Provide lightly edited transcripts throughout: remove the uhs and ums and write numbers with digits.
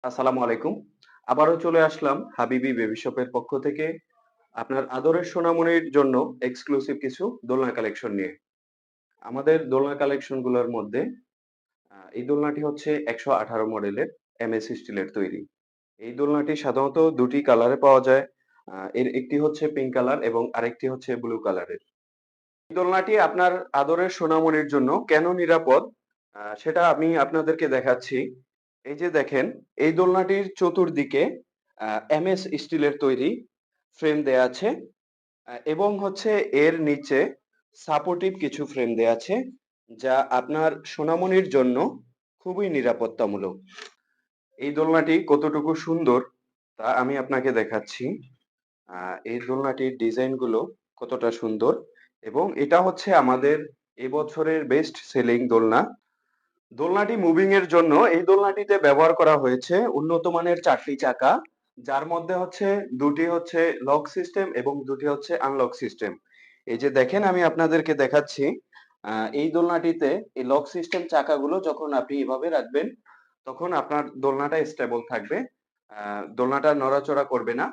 আসসালামু আলাইকুম। আবারও চলে আসলাম হাবিবি বেবি শপের পক্ষ থেকে আপনার আদরের সোনামণির জন্য এক্সক্লুসিভ কিছু দোলনা কালেকশন নিয়ে। আমাদের দোলনা কালেকশন গুলোর মধ্যে এই দোলনাটি হচ্ছে ১১৮ মডেলের এমএস স্টিলের তৈরি। এই দোলনাটি সাধারণত ২ টি কালারে পাওয়া যায়। এর একটি হচ্ছে পিঙ্ক কালার এবং আরেকটি হচ্ছে ব্লু কালারের। এই দোলনাটি আপনার আদরের সোনামণির জন্য কেন নিরাপদ সেটা আমি আপনাদেরকে দেখাচ্ছি। এই যে দেখেন, এই দোলনাটির চতুর্দিকে এমএস স্টিলের তৈরি ফ্রেম দেয়া আছে এবং হচ্ছে এর নিচে সাপোর্টিভ কিছু ফ্রেম দেয়া আছে, যা আপনার সোনামণির জন্য খুবই নিরাপত্তামূলক। এই দোলনাটি কতটুকু সুন্দর তা আমি আপনাকে দেখাচ্ছি। এই দোলনাটির ডিজাইন গুলো কতটা সুন্দর এবং এটা হচ্ছে আমাদের এবছরের বেস্ট সেলিং দোলনা। দোলনাটি মুভিং এর জন্য এই দোলনাটিতে ব্যবহার করা হয়েছে উন্নত মানের ৪টি চাকা, যার মধ্যে হচ্ছে ২টি হচ্ছে লক সিস্টেম এবং ২টি হচ্ছে আনলক সিস্টেম। এই যে দেখেন, আমি আপনাদেরকে দেখাচ্ছি। এই দোলনাটিতে এই লক সিস্টেম চাকাগুলো যখন আপনি এভাবে রাখবেন, তখন আপনার দোলনাটা স্টেবল থাকবে। দোলনাটা নড়াচড়া করবে না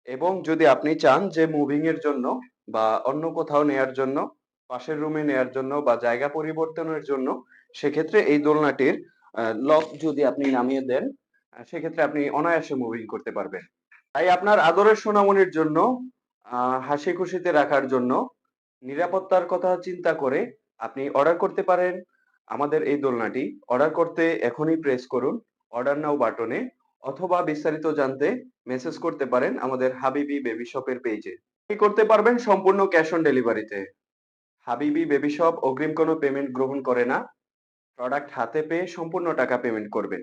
এবং যদি আপনি চান যে মুভিং এর জন্য বা অন্য কোথাও নেয়ার জন্য, পাশের রুমে নেয়ার জন্য বা জায়গা পরিবর্তনের জন্য, সেক্ষেত্রে এই দোলনাটির লক যদি আপনি নামিয়ে দেন, সেক্ষেত্রে আপনি অনায়াসে মুভিং করতে পারবেন। তাই আপনার আদরের সোনামণির জন্য হাসি খুশিতে রাখার জন্য নিরাপত্তার কথা চিন্তা করে আপনি অর্ডার করতে পারেন আমাদের এই দোলনাটি। অর্ডার করতে এখনই প্রেস করুন অর্ডার নাও বাটনে, অথবা বিস্তারিত জানতে মেসেজ করতে পারেন আমাদের হাবিবি বেবি শপের পেজে। কি করতে পারবেন সম্পূর্ণ ক্যাশ অন ডেলিভারিতে। হাবিবি বেবি শপ অগ্রিম কোনো পেমেন্ট গ্রহণ করে না। প্রোডাক্ট হাতে পেয়ে সম্পূর্ণ টাকা পেমেন্ট করবেন।